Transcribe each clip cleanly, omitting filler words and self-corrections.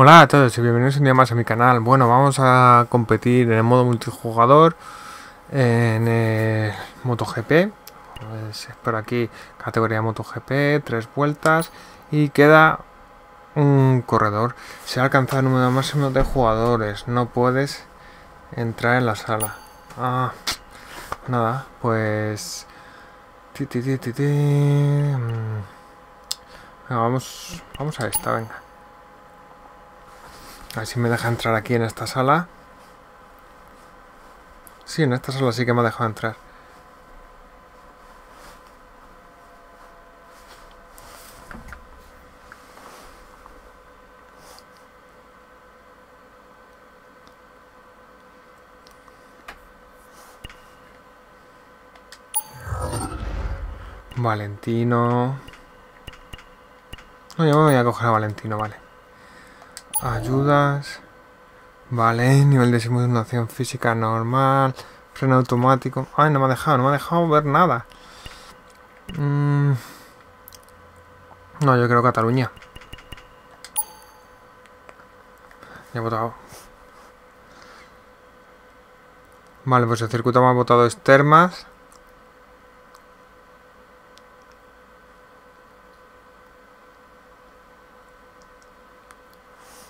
Hola a todos y bienvenidos un día más a mi canal. Bueno, vamos a competir en el modo multijugador en el MotoGP. Pues por aquí categoría MotoGP, 3 vueltas y queda un corredor. Se ha alcanzado el número máximo de jugadores. No puedes entrar en la sala. Nada, pues... Venga, vamos a esta, venga. A ver si me deja entrar aquí en esta sala. Sí, en esta sala sí que me ha dejado entrar. Valentino. No, yo me voy a coger a Valentino, vale. Ayudas. Vale, nivel de simulación física normal. Freno automático. Ay, no me ha dejado ver nada. No, yo creo Cataluña. Ya he votado. Vale, pues el circuito me ha votado es Termas.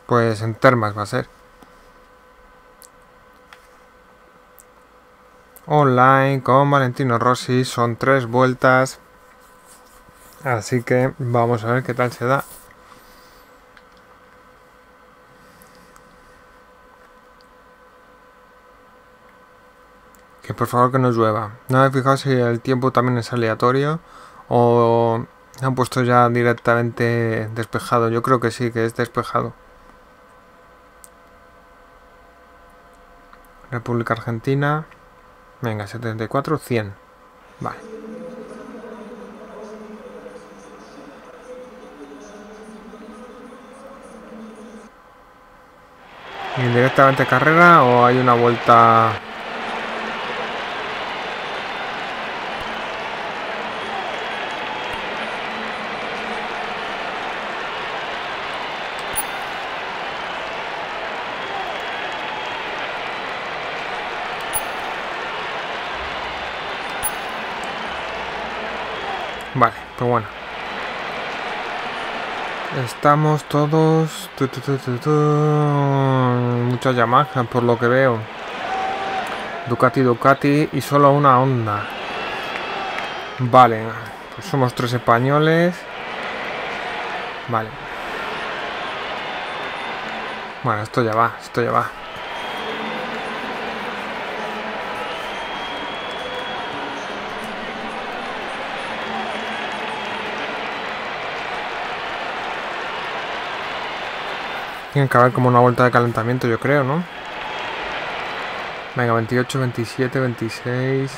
Pues en Termas va a ser. Online con Valentino Rossi. Son 3 vueltas. Así que vamos a ver qué tal se da. Que por favor que no llueva. No me he fijado si el tiempo también es aleatorio o han puesto ya directamente despejado. Yo creo que sí, que es despejado. República Argentina. Venga, 74, 100. Vale. ¿Y directamente carrera o hay una vuelta? Vale, pues bueno. Estamos todos... Muchas Yamaha por lo que veo. Ducati y solo una Honda. Vale, pues somos 3 españoles. Vale. Bueno, esto ya va. Tiene que haber como una vuelta de calentamiento, yo creo, ¿no? Venga, 28, 27, 26...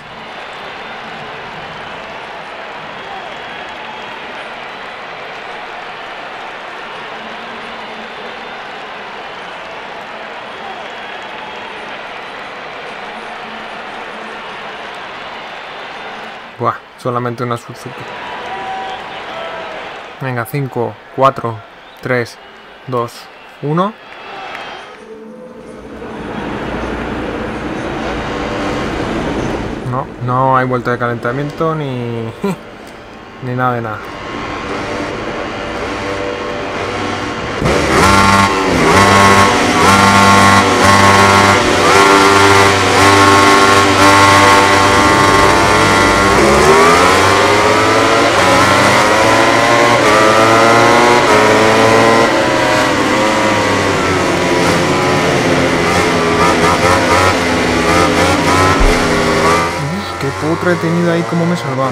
Buah, solamente una Suzuki. Venga, 5, 4, 3, 2, 1. No hay vuelta de calentamiento ni ni nada de nada. He tenido ahí como me salvaba.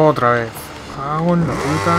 Otra vez. Hago en la puta.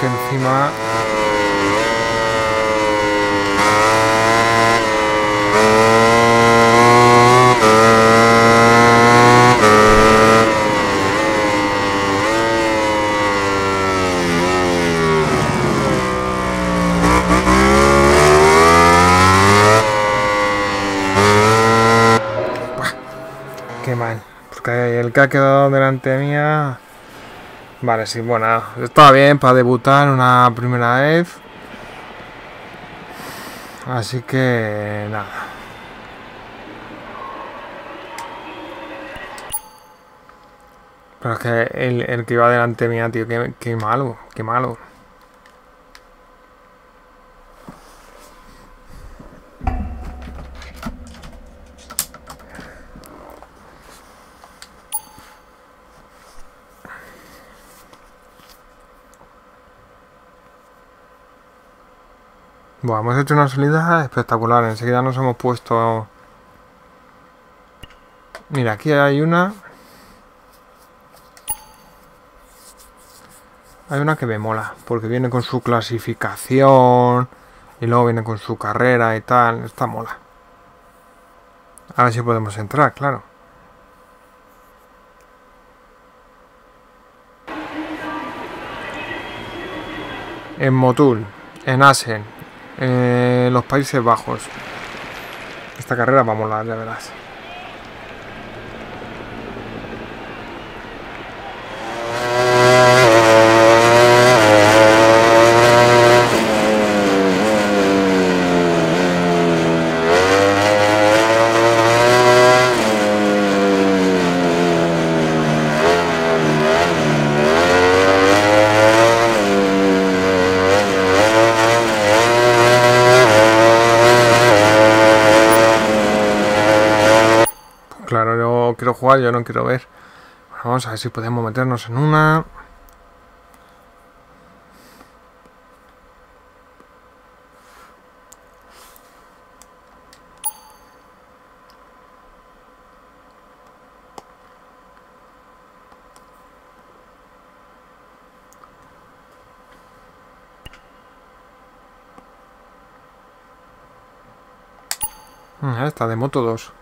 Encima qué mal, porque el que ha quedado delante mía. Vale, sí, bueno, estaba bien para debutar una primera vez. Así que nada. Pero es que el que iba delante mía, tío, qué malo, qué malo. Bueno, hemos hecho una salida espectacular. Enseguida nos hemos puesto... Mira, aquí hay una... Hay una que me mola, porque viene con su clasificación y luego viene con su carrera y tal. Está mola. A ver si podemos entrar, claro. En Motul, en Assen, los Países Bajos. Esta carrera va a molar, ya verás. Claro, yo quiero jugar, yo no quiero ver. Bueno, vamos a ver si podemos meternos en una. Esta de Moto 2.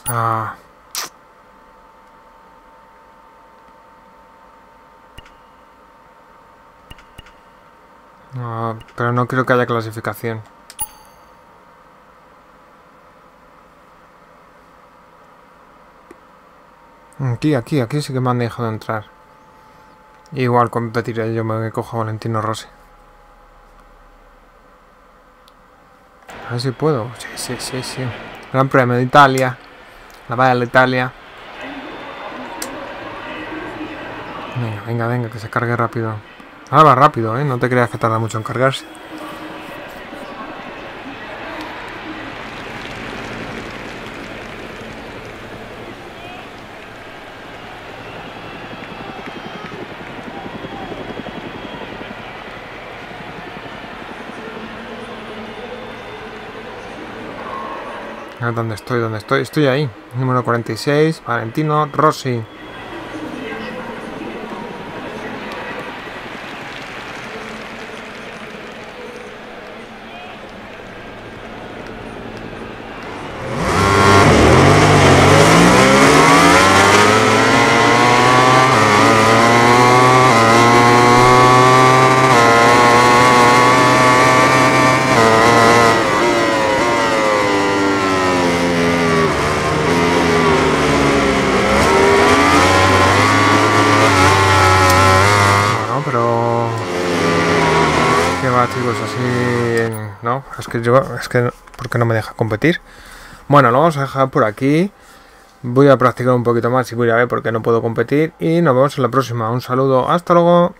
Ah. Ah, pero no creo que haya clasificación. Aquí sí que me han dejado entrar. Igual competiré, yo me cojo a Valentino Rossi. A ver si puedo. Sí. Gran Premio de Italia. La valla de Italia. Venga, que se cargue rápido. Ahora va rápido, no te creas que tarda mucho en cargarse. ¿Dónde estoy? Estoy ahí. Número 46, Valentino Rossi. chicos, así... No, es que ¿por qué no me deja competir? Bueno, lo vamos a dejar por aquí. Voy a practicar un poquito más y voy a ver por qué no puedo competir. Y nos vemos en la próxima. Un saludo, hasta luego.